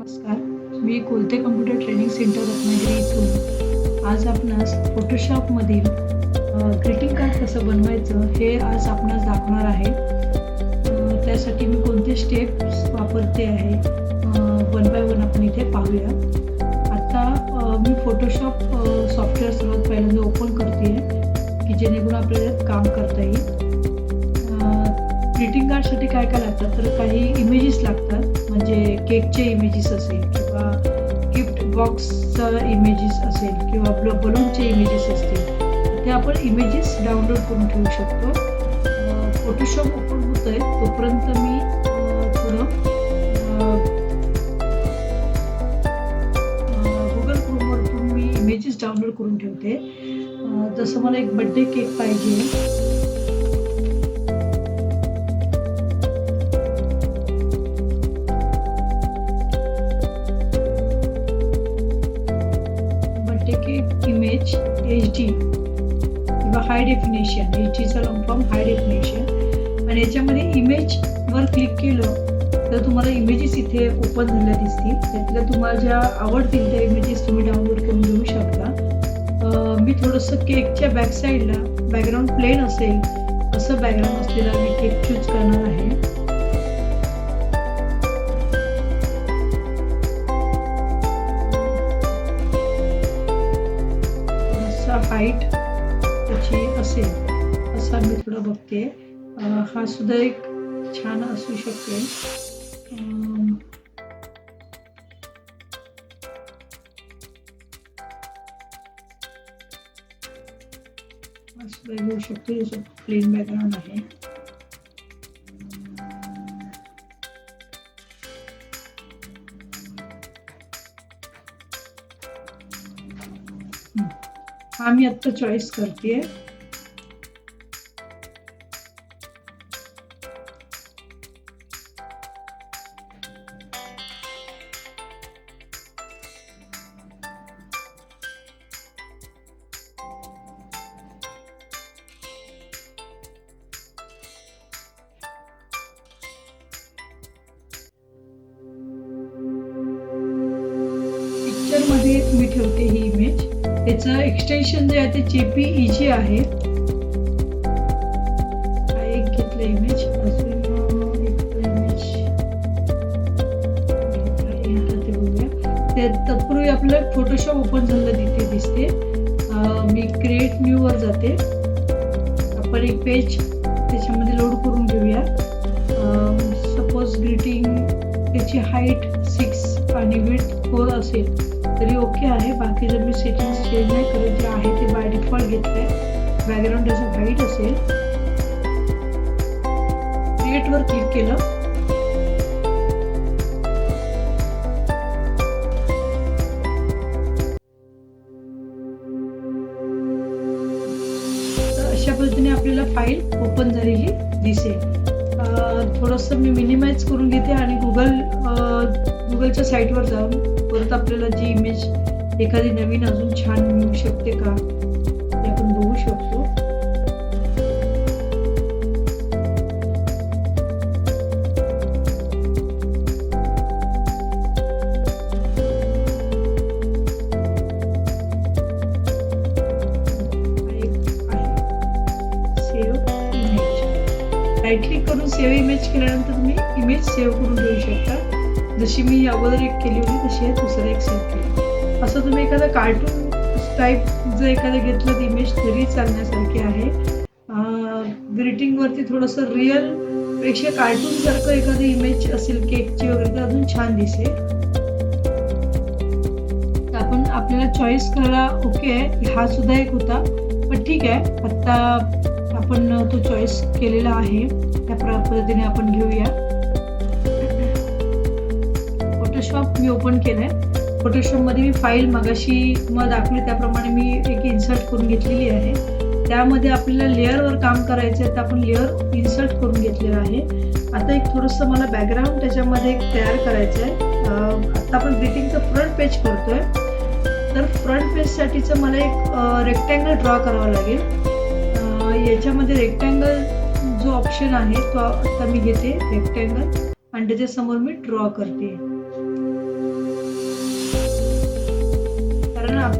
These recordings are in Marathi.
नमस्कार, मी Kolte computer training centre Ratnagiri इथून आज आपणास फोटोशॉपमधील ग्रीटिंग कार्ड कसं बनवायचं हे आज आपणास दाखवणार आहे. त्यासाठी मी कोणते स्टेप्स वापरते आहे वन बाय वन आपण इथे पाहूया. आता मी फोटोशॉप सॉफ्टवेअर सर्वात पहिल्यांदा ओपन करते आहे की जेणेकरून आपल्याला काम करता येईल. ग्रीटिंग कार्डसाठी काय काय लागतात तर काही इमेजेस लागतात, म्हणजे केकचे इमेजेस असेल किंवा गिफ्ट बॉक्सचा इमेजेस असेल किंवा बलूनचे इमेजेस असतील ते आपण इमेजेस डाउनलोड करून ठेवू शकतो. फोटोशॉप ओपन होत आहे तोपर्यंत मी थोडं गुगल क्रोमवरतून मी इमेजेस डाउनलोड करून ठेवते. जसं मला एक बर्थडे केक पाहिजे, इमेज HD किंवा हाय डेफिनेशन, HDचा लॉंग फॉर्म हाय डेफिनेशन. आणि याच्यामध्ये इमेजवर क्लिक केलं तर तुम्हाला इमेजेस इथे ओपन झाल्या दिसतील. त्यातल्या तुम्हाला ज्या आवडतील त्या इमेजेस तुम्ही डाउनलोड करून घेऊ शकता. मी थोडंसं केकच्या बॅक साईडला बॅकग्राऊंड प्लेन असेल असं बॅकग्राऊंड असलेला मी केक चूज करणार आहे. हाईट त्याची असेल असा मी थोडं बघते. हा सुद्धा एक छान असू शकते. हा सुद्धा घेऊ शकतो, याचं प्लेन बॅकग्राऊंड आहे. हा मी आता चॉईस करते. पिक्चर मध्ये मी ठेवते ही इमेज. त्याचं एक्सटेन्शन जे आहे ते JPEG आहे. हा एक घेतला इमेज, अजून एक इमेज बघूया. तत्पूर्वी आपलं फोटोशॉप ओपन झालं तिथे दिसते. मी क्रिएट न्यू वर जाते. आपण एक पेज त्याच्यामध्ये लोड करून घेऊया. सपोज ग्रीटिंग त्याची हाईट 6 आणि विड्थ 4 असेल तरी ओके आहे. बाकी जर मी सेटिंग्स चेंज नाही करत, जे आहे ते बाय डिफॉल्ट घेतलंय. बॅकग्राऊंड त्याचं व्हाईट असेल. क्रिएट वर क्लिक केलं तर अशा पद्धतीने आपल्याला फाईल ओपन झालेली दिसेल. थोडंसं मी मिनिमाइज करून घेते आणि गुगलच्या साईटवर जाऊन परत आपल्याला जी इमेज एखादी नवीन अजून छान मिळू शकते का ते आपण बघू शकतो. सेव्ह इमेज, राईट क्लिक करून सेव्ह इमेज केल्यानंतर तुम्ही इमेज सेव्ह करून ठेवू शकता. जशी मी अगोदर एक केली होती तशी दुसरं एक सेव्ह केलं. असं तुम्ही एखादा कार्टून टाईप जर एखादं घेतलं इमेज तरी चालण्यासारखी आहे. ग्रीटिंग वरती थोडंसं रिअल पेक्षा कार्टून सारखं एखादी इमेज असेल केकची वगैरे तर अजून छान दिसेल. आपण आपल्याला चॉईस करायला ओके आहे. हा सुद्धा एक होता पण ठीक आहे. आता आपण तो चॉईस केलेला आहे त्या पद्धतीने आपण घेऊया. फोटोशॉप मी ओपन केलंय. फोटोशॉपमध्ये मी फाईल मगाशी मला दाखवली त्याप्रमाणे मी एक इन्सर्ट करून घेतलेली आहे. त्यामध्ये आपल्याला लेअरवर काम करायचं आहे तर आपण लेअर इन्सर्ट करून घेतलेलं आहे. आता एक थोडंसं मला बॅकग्राऊंड त्याच्यामध्ये एक तयार करायचं आहे. आता आपण ग्रीटिंगचं फ्रंट पेज करतोय तर फ्रंट पेजसाठीचं मला एक रेक्टँगल ड्रॉ करावं लागेल. याच्यामध्ये रेक्टँगल जो ऑप्शन आहे तो आता मी घेते रेक्टँगल आणि त्याच्यासमोर मी ड्रॉ करते.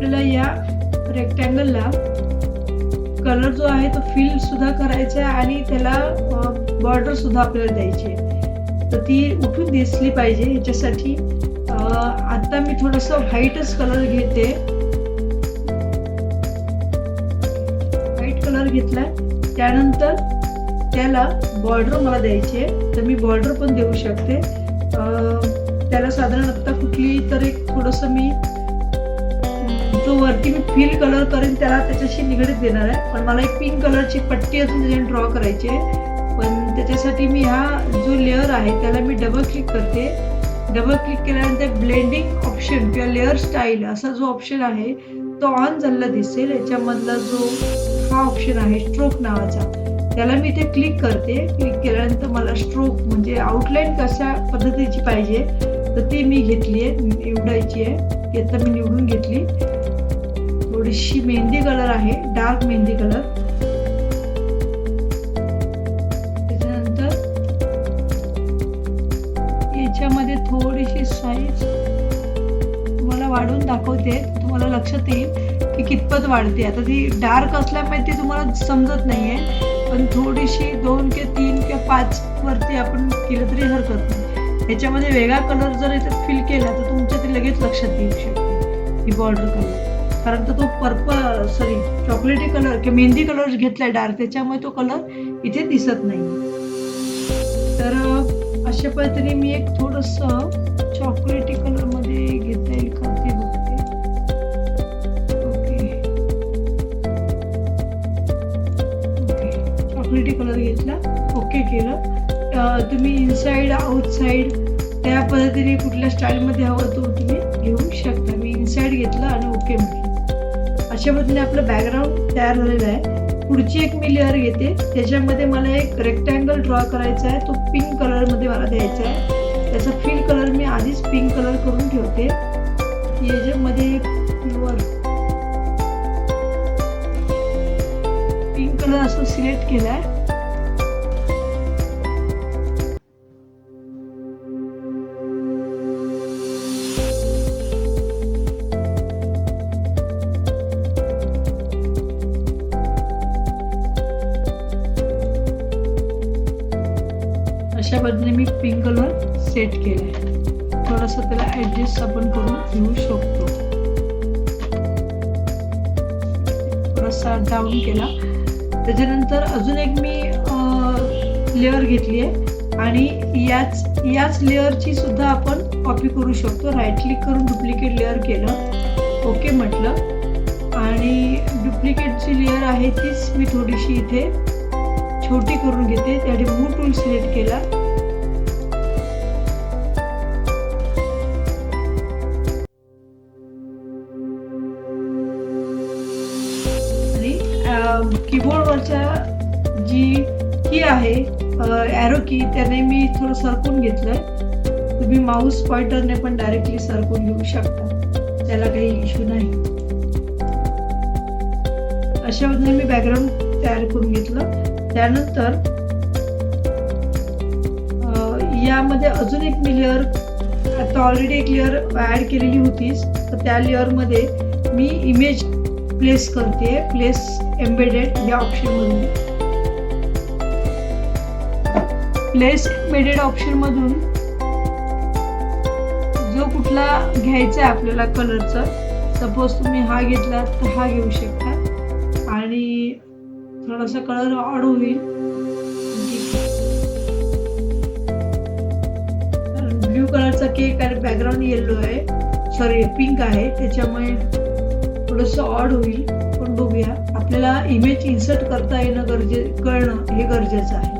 आपल्याला या रेक्टँगलला कलर जो आहे तो फिल सुद्धा करायचा आहे आणि त्याला बॉर्डर सुद्धा आपल्याला द्यायची आहे, तर ती उठून दिसली पाहिजे. ह्याच्यासाठी आता मी थोडंसं व्हाईटच कलर घेते. व्हाईट कलर घेतला, त्यानंतर त्याला बॉर्डर मला द्यायची आहे, तर मी बॉर्डर पण देऊ शकते. त्याला साधारण आता कुठली तर एक थोडंसं मी जो वरती मी फिल कलर करेन त्याला त्याच्याशी निगडीत देणार आहे, पण मला एक पिंक कलरची पट्टी अजून त्याच्याने ड्रॉ करायची आहे. पण त्याच्यासाठी मी हा जो लेअर आहे त्याला मी डबल क्लिक करते. डबल क्लिक केल्यानंतर ब्लेंडिंग ऑप्शन किंवा लेअर स्टाईल असा जो ऑप्शन आहे तो ऑन झालेला दिसेल. याच्यामधला जो हा ऑप्शन आहे स्ट्रोक नावाचा, त्याला मी इथे क्लिक करते. क्लिक केल्यानंतर मला स्ट्रोक म्हणजे आउटलाईन कशा पद्धतीची पाहिजे तर ती मी घेतली आहे, निवडायची आहे. आता मी निवडून घेतली. थोडीशी मेहंदी कलर आहे, डार्क मेहंदी कलर. त्याच्यानंतर याच्यामध्ये थोडीशी साईज तुम्हाला वाढवून दाखवते, तुम्हाला लक्षात येईल की कितपत वाढते. आता ती डार्क असल्यामुळे ती तुम्हाला समजत नाहीये, पण थोडीशी 2 किंवा 3 किंवा 5 वरती आपण केलं तरी हरकत नाही. याच्यामध्ये वेगळा कलर जर याच्यात फिल केला तर तुमच्या ते लगेच लक्षात येऊ शकते ही बॉर्डर कलर, कारण तो चॉकलेटी कलर किंवा मेहंदी कलर घेतलाय डार्क, त्याच्यामुळे तो कलर इथे दिसत नाही. तर अशा पद्धतीने मी एक थोडंसं चॉकलेटी कलर मध्ये घेता येईल का ते बघते. ओके चॉकलेटी कलर घेतला, ओके केलं. तुम्ही इनसाइड आउटसाइड त्या पद्धतीने कुठल्या स्टाईलमध्ये हवं तो तुम्ही घेऊ शकता. मी इनसाइड घेतलं आणि ओके म्हटलं. अशा पद्धतीने आपलं बॅकग्राऊंड तयार झालेलं आहे. पुढची एक मी लेअर घेते, त्याच्यामध्ये मला एक रेक्टँगल ड्रॉ करायचा आहे, तो पिंक कलर मध्ये मला द्यायचा आहे. त्याचा फिल कलर मी आधीच पिंक कलर करून ठेवते. याच्यामध्ये पिंक कलर असं सिलेक्ट केलाय. अशा पद्धतीने मी पिंक कलर सेट केलाय. थोडंसं त्याला ऍडजस्ट आपण करून घेऊ शकतो. थोडासा डाऊन केला. त्याच्यानंतर अजून एक मी लेअर घेतली आहे आणि याच लेअरची सुद्धा आपण कॉपी करू शकतो. राईट क्लिक करून डुप्लिकेट लेअर केलं, ओके म्हटलं आणि डुप्लिकेटची लेअर आहे तीच मी थोडीशी इथे छोटी करून घेते. त्यासाठी मूव टूल सिलेक्ट केला आणि कीबोर्डवरच्या जी की आहे ॲरो की त्याने मी थोडं सरकून घेतलंय. तुम्ही माऊस पॉइंटरने पण डायरेक्टली सरकून घेऊ शकता, त्याला काही इश्यू नाही. अशा पद्धतीने मी बॅकग्राऊंड तयार करून घेतलं. त्यानंतर यामध्ये अजून एक मी लेअर, आता ऑलरेडी एक लेअर ऍड केलेली होतीच, तर त्या लेअरमध्ये मी इमेज प्लेस करते. प्लेस एम्बेडेड या ऑप्शनमधून, प्लेस एम्बेडेड ऑप्शनमधून जो कुठला घ्यायचा आहे आपल्याला कलरचा, सपोज तुम्ही हा घेतला तर हा घेऊ शकता आणि थोडासा कलर ऑड होईल. ब्ल्यू कलरचा केक आणि बॅकग्राऊंड येलो आहे, सॉरी पिंक आहे, त्याच्यामुळे थोडंसं ऑड होईल. पण बघूया, आपल्याला इमेज इन्सर्ट करता येणं कळणं हे गरजेचं आहे.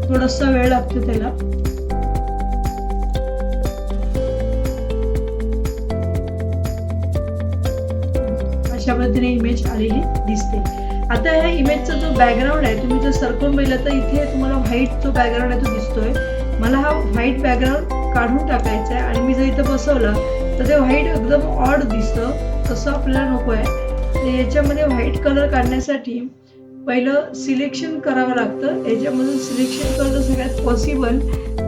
थोडासा वेळ लागतो त्याला. अशा पद्धतीने इमेज आलेली दिसते. आता ह्या इमेजचा जो बॅकग्राऊंड आहे, तुम्ही जर सरकून बघितलं तर इथे तुम्हाला व्हाईट जो बॅकग्राऊंड आहे तो दिसतोय. मला हा व्हाईट बॅकग्राऊंड काढून टाकायचा आहे आणि मी जर इथं बसवलं तर ते व्हाईट एकदम ऑड दिसतं, तसं आपल्याला नको आहे. तर याच्यामध्ये व्हाईट कलर काढण्यासाठी पहिलं सिलेक्शन करावं लागतं. याच्यामधून सिलेक्शन करणं सगळ्यात पॉसिबल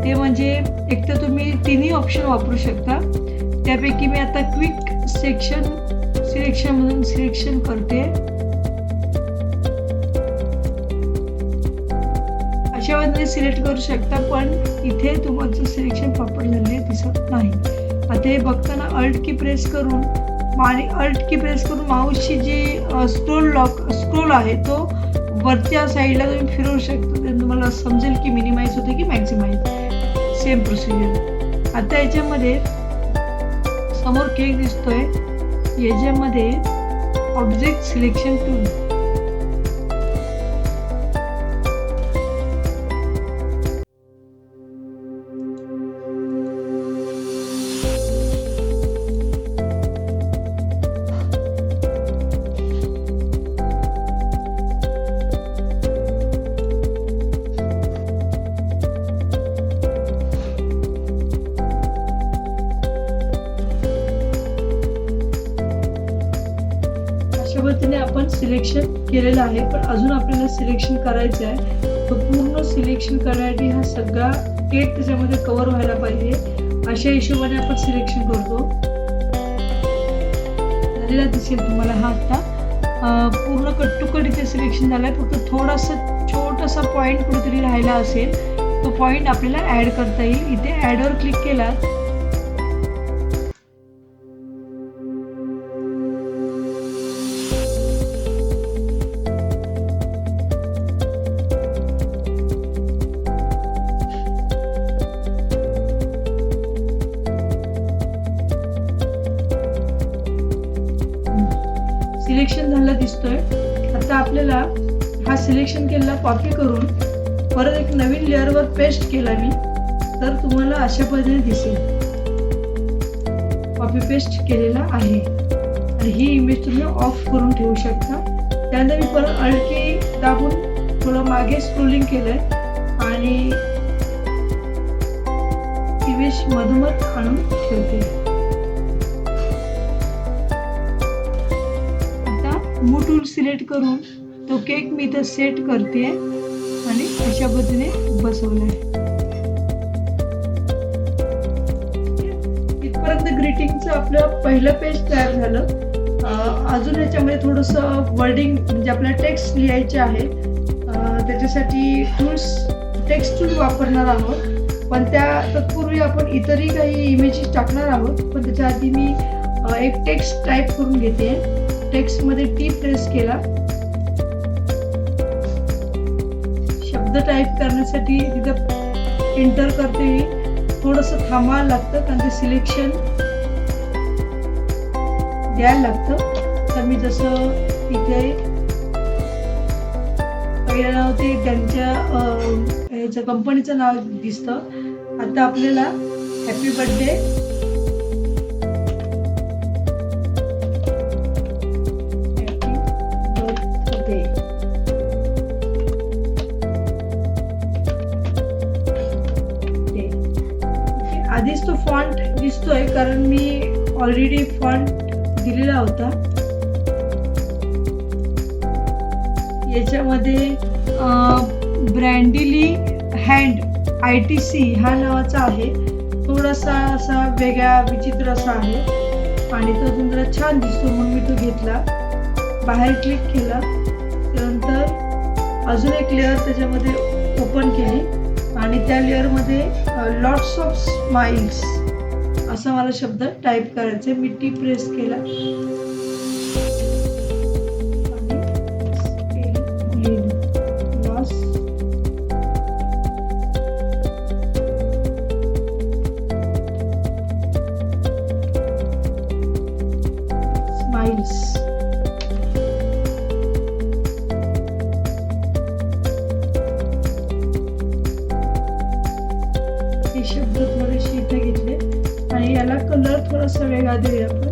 ते म्हणजे एक तर तुम्ही तिन्ही ऑप्शन वापरू शकता. त्यापैकी मी आता क्विक सिलेक्शनमधून सिलेक्शन करते. अशा पद्धतीने सिलेक्ट करू शकता, पण इथे तुमचं सिलेक्शन प्रॉपर झालेले दिसत नाही. आता हे बघताना अल्ट की प्रेस करून माऊसची जी स्क्रोल आहे तो वरच्या साईडला तुम्ही फिरवू शकता. त्याने तुम्हाला समजेल की मिनिमाइज होते की मॅक्सिमाइज. Same procedure. आता याच्यामध्ये समोर केक दिसतोय, याच्यामध्ये ऑब्जेक्ट सिलेक्शन टूल. अशा पद्धतीने आपण सिलेक्शन केलेलं आहे, पण अजून आपल्याला सिलेक्शन करायचं आहे. तो पूर्ण सिलेक्शन करण्यासाठी हा सगळा केक त्याच्यामध्ये कव्हर व्हायला पाहिजे. अशा हिशोबाने आपण सिलेक्शन करतो. झालेला दिसेल तुम्हाला हा आता पूर्ण कट टू कट इथे सिलेक्शन झालाय. फक्त थोडासा छोटासा पॉईंट कुठेतरी राहिला असेल, तो पॉईंट आपल्याला ऍड करता येईल. इथे ऍडवर क्लिक केला सिलेक्शन झालं दिसतोय. आता आपल्याला हा सिलेक्शन केलेला कॉपी करून परत एक नवीन लेअरवर पेस्ट केला मी, तर तुम्हाला अशा पद्धतीने दिसेल. कॉपी पेस्ट केलेला आहे आणि ही इमेज तुम्ही ऑफ करून ठेवू शकता. त्यानंतर मी परत अल्ट की दाबून थोडं मागे स्क्रोलिंग केलंय आणि इमेज मधोमध आणून ठेवते. मूव टूल सिलेक्ट करून तो केक मी इथं सेट करते आणि अशा पद्धतीने बसवलाय. इथपर्यंत ग्रीटिंगचं आपलं पहिलं पेज तयार झालं. अजून याच्यामध्ये थोडंसं वर्डिंग म्हणजे आपल्याला टेक्स्ट लिहायचे आहे. त्याच्यासाठी टेक्स्ट टूल वापरणार आहोत, पण तत्पूर्वी आपण इतरही काही इमेजेस टाकणार आहोत. पण त्याच्या आधी मी एक टेक्स्ट टाईप करून घेते. टेक्स्ट मध्ये टी प्रेस केला. शब्द टाईप करण्यासाठी तिथं एंटर करते. थोडंसं थांबायला लागतं कारण ते सिलेक्शन द्यायला लागतं. तर मी जसं इथे पहिलं नाव ते त्यांच्या याच्या कंपनीचं नाव दिसतं. आता आपल्याला हॅपी बर्थडे आधीच तो फॉन्ट दिसतोय कारण मी ऑलरेडी फॉन्ट दिलेला होता. याच्यामध्ये ब्रँडिली हँड ITC हा नावाचा आहे. थोडासा असा वेगळा विचित्र असा आहे आणि तो जरा छान दिसतो म्हणून मी तो घेतला. बाहेर क्लिक केला. त्यानंतर अजून एक लेअर त्याच्यामध्ये ओपन केली आणि त्या लेअरमध्ये लॉट्स ऑफ स्माइल्स असा मला शब्द टाईप करायचे. मी टी प्रेस केला स्माइल्स. हे शब्द थोडेसे इथे घेतले आणि याला कलर थोडासा वेगळा देऊया आपण.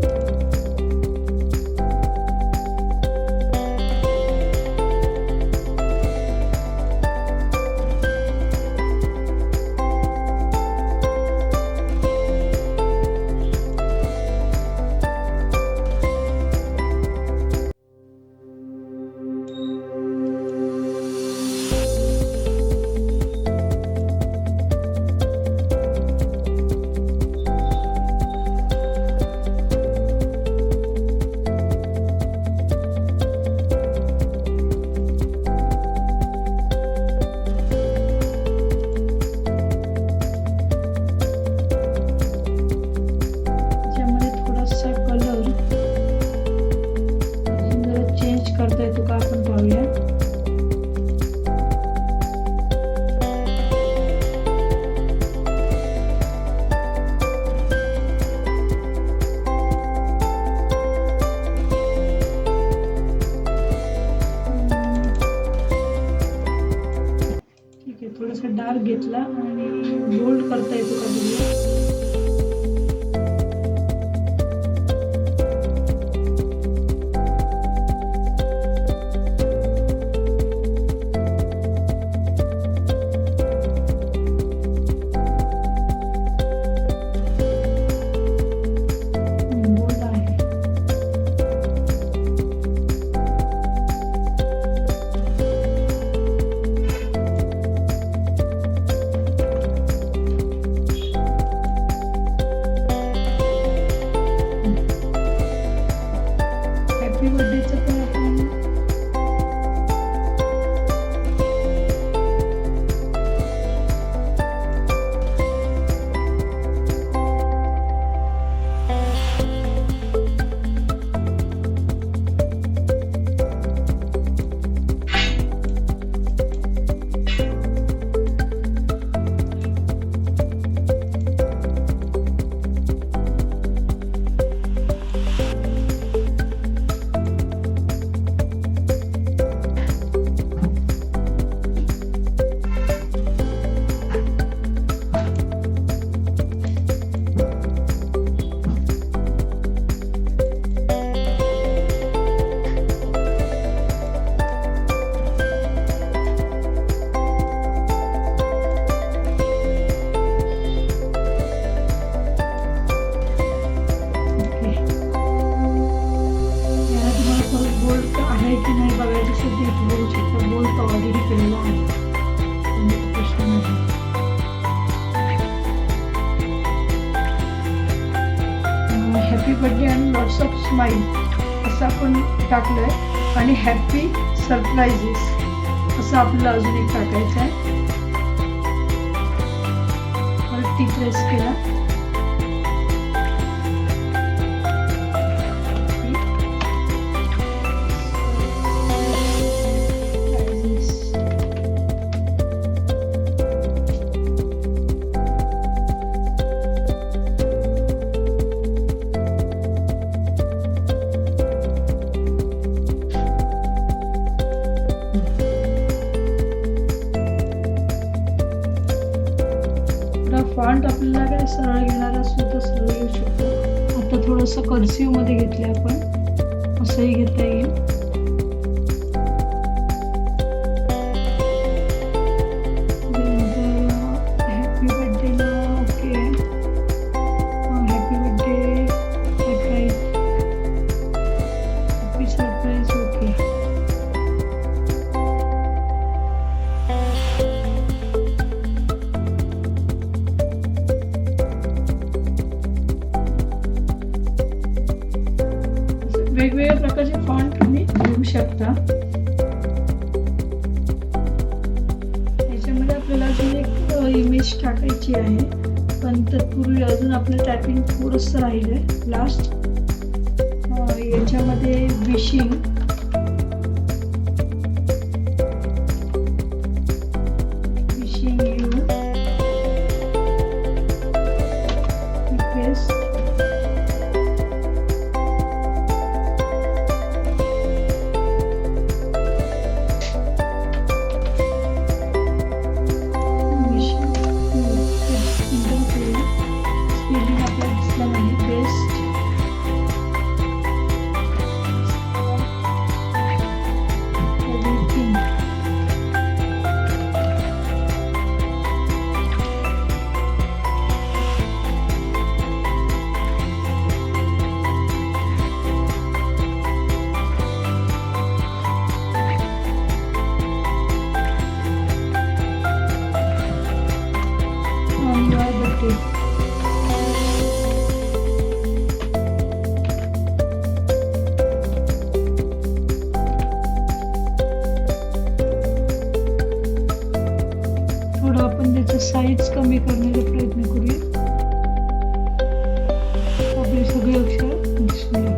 थोडासा डार्क घेतला आणि बोल्ड करता येतो का बघूया. बोल्ड आहे. हॅपी बर्थडेचं पण आपण बोल्ड आहे की नाही बघायचं सुद्धा इथे बघू शकता. बोल्ड तर ऑलरेडी केलेला आहे, म्हणजे प्रश्न नाही. हॅपी बर्थडे आणि लॉट्स ऑफ स्माईल असं आपण टाकलंय आणि हॅपी सरप्राइजेस असं आपल्याला अजून एक टाकायचं आहे. परत टी प्रेस केला. फॉन्ट आपल्याला काय सरळ घेणारा सुद्धा सरळ घेऊ शकतो. आता थोडंसं कर्सिव्ह मध्ये घेतलं आपण, असंही घेता येईल. हॅपी बर्थडेला okay. Happy birthday surprise, happy surprise okay. वेगवेगळ्या प्रकारचे फॉन्ट तुम्ही घेऊ शकता. याच्यामध्ये आपल्याला अजून एक इमेज टाकायची आहे, पण तत्पूर्वी अजून आपलं टायपिंग थोडंसं राहिलंय लास्ट. याच्यामध्ये विशिंग यू रिक्वेस्ट थोडं आपण त्याचं साईज कमी करण्याचा प्रयत्न करूया. आपले सगळे अक्षर दिसूया.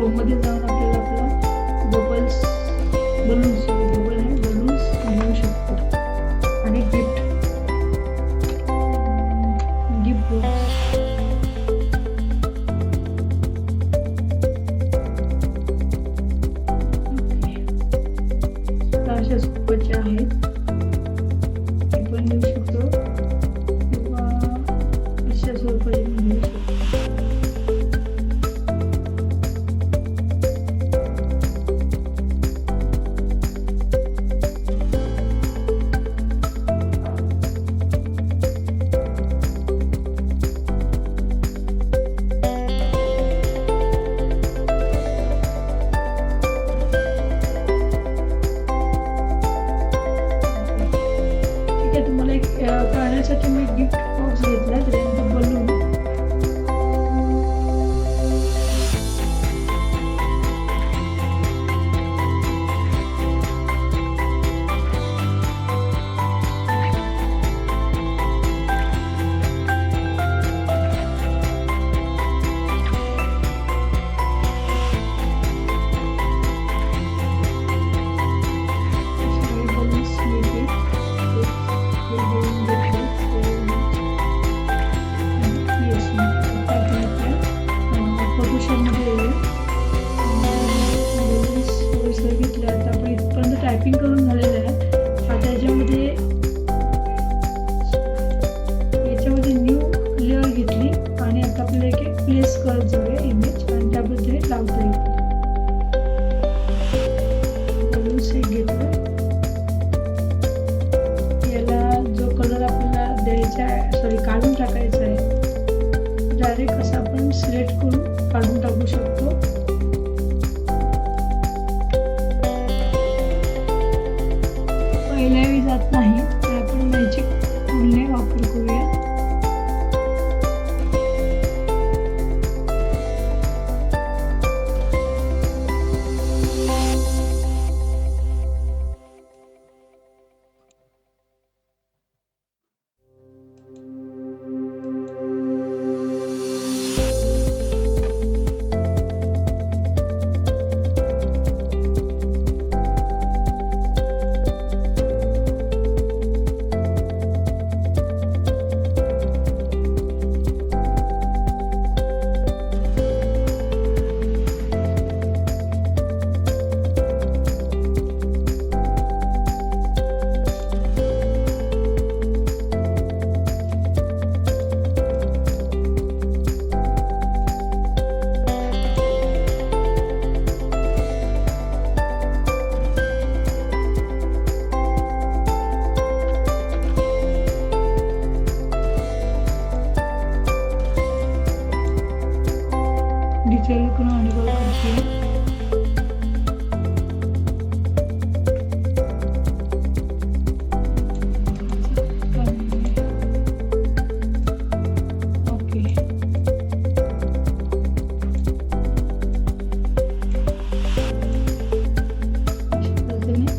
मध्ये जाऊन आपल्याला आपला बबल्स बलून्स घेऊ शकतो. आणि गिफ्ट बॉक्स अशा स्वरूपाचे आहेत, ते पण घेऊ शकतो किंवा अशा स्वरूपाचे पण घेऊ शकतो. तुम्हाला एक करण्यासाठी मी गिफ्ट बॉक्स घेतला, त्याच्यानंतर बलून टायपिंग करून झालेलं आहे. आता याच्यामध्ये न्यू लेअर घेतली आणि आता आपल्याला एक प्लेस करत जाऊया इमेज आणि त्याबद्दल लावता येईल. बलून्स एक घेतलं, याला जो कलर आपल्याला द्यायचा आहे काढून टाकायचा आहे, डायरेक्ट असं आपण सिलेक्ट करून काढून टाकू शकतो. पहिल्याही जात नाही तर आपण मॅजिक टूलने वापर करूया. डिटेल करून अनुभव करते. ओके, अशा पद्धतीने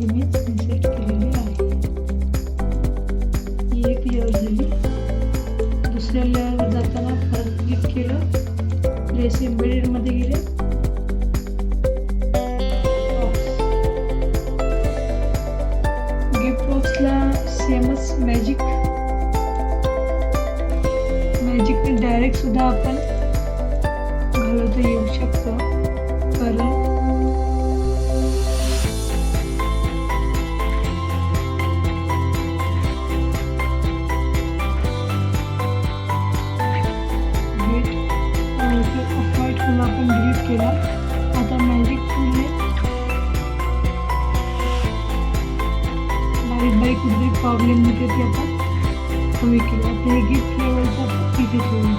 इमेज इन्सर्ट केलेली आहे. ही एक लेअर झाली. दुसऱ्या लेअरवर जाताना परत क्लिक केलं, प्लेस एम्बेडेड मध्ये गेले. गिफ्ट बॉक्सला सेमच मॅजिकने डायरेक्ट सुद्धा आपण घालवता येऊ शकतो. कारण आपण डिलीट केला. आता मॅजिक टूलने बारीक कुठेतरी प्रॉब्लेम होते ते आपण कमी केलं. आता हे गिफ्ट लेवलचं तिथे ठेवूया.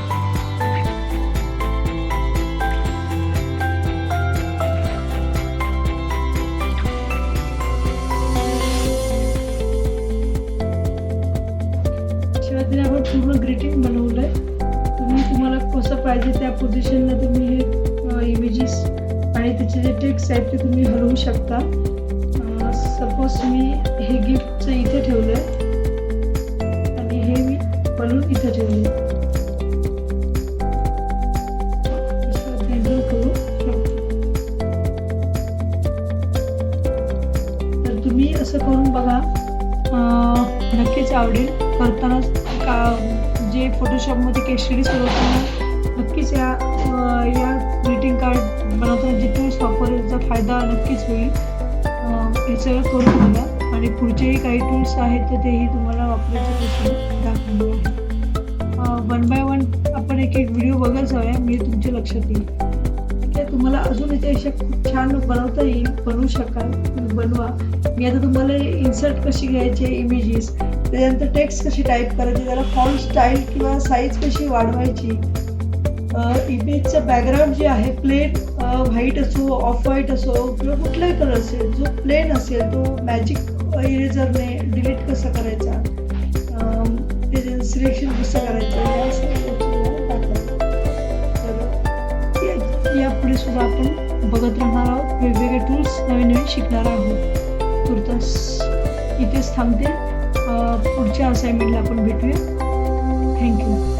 शिवाय आपण पूर्ण ग्रीटिंग बनवलंय. तुम्हाला कसं पाहिजे त्या पोझिशनला तुम्ही हे इमेजेस आणि त्याचे जे टेक्स्ट आहेत ते तुम्ही हलवू शकता. सपोज मी हे गिफ्टचं इथे ठेवलं आहे आणि हे मी बलून इथे ठेवले. करू शकतो. नक्कीच आवडेल. करताना जे फोटोशॉपमध्ये केस स्टडी सुरू होताना नक्कीच या ग्रीटिंग कार्ड बनवताना जे टूल्स वापरेल त्याचा फायदा नक्कीच होईल. हे सगळं करून बघा आणि पुढचेही काही टूल्स आहेत तर तेही तुम्हाला वापरायचे प्रश्न दाखवणार आहे. वन बाय वन आपण एक व्हिडिओ बघत जाऊया, मी तुमच्या लक्षात येईल. ठीक आहे, तुम्हाला अजून याच्यापेक्षा खूप छान बनवता येईल, बनवू शकाल, बनवा. मी आता तुम्हाला इन्सर्ट कशी घ्यायचे इमेजेस, त्याच्यानंतर टेक्स्ट कशी टाईप करायची, त्याला फॉन्ट स्टाईल किंवा साईज कशी वाढवायची, इमेजचं बॅकग्राऊंड जे आहे प्लेन व्हाईट असो, ऑफ व्हाईट असो किंवा कुठलाही कलर असेल, जो प्लेन असेल तो मॅजिक इरेझरने डिलीट कसा करायचा, त्याचं सिलेक्शन कसं करायचं, या सगळ्या गोष्टी तर यापुढे सुद्धा आपण बघत राहणार आहोत. वेगवेगळे टूल्स नवीन शिकणार आहोत. तुर्तास इथेच थांबते. पुढच्या असाइनमेंटला आपण भेटूया. थँक्यू.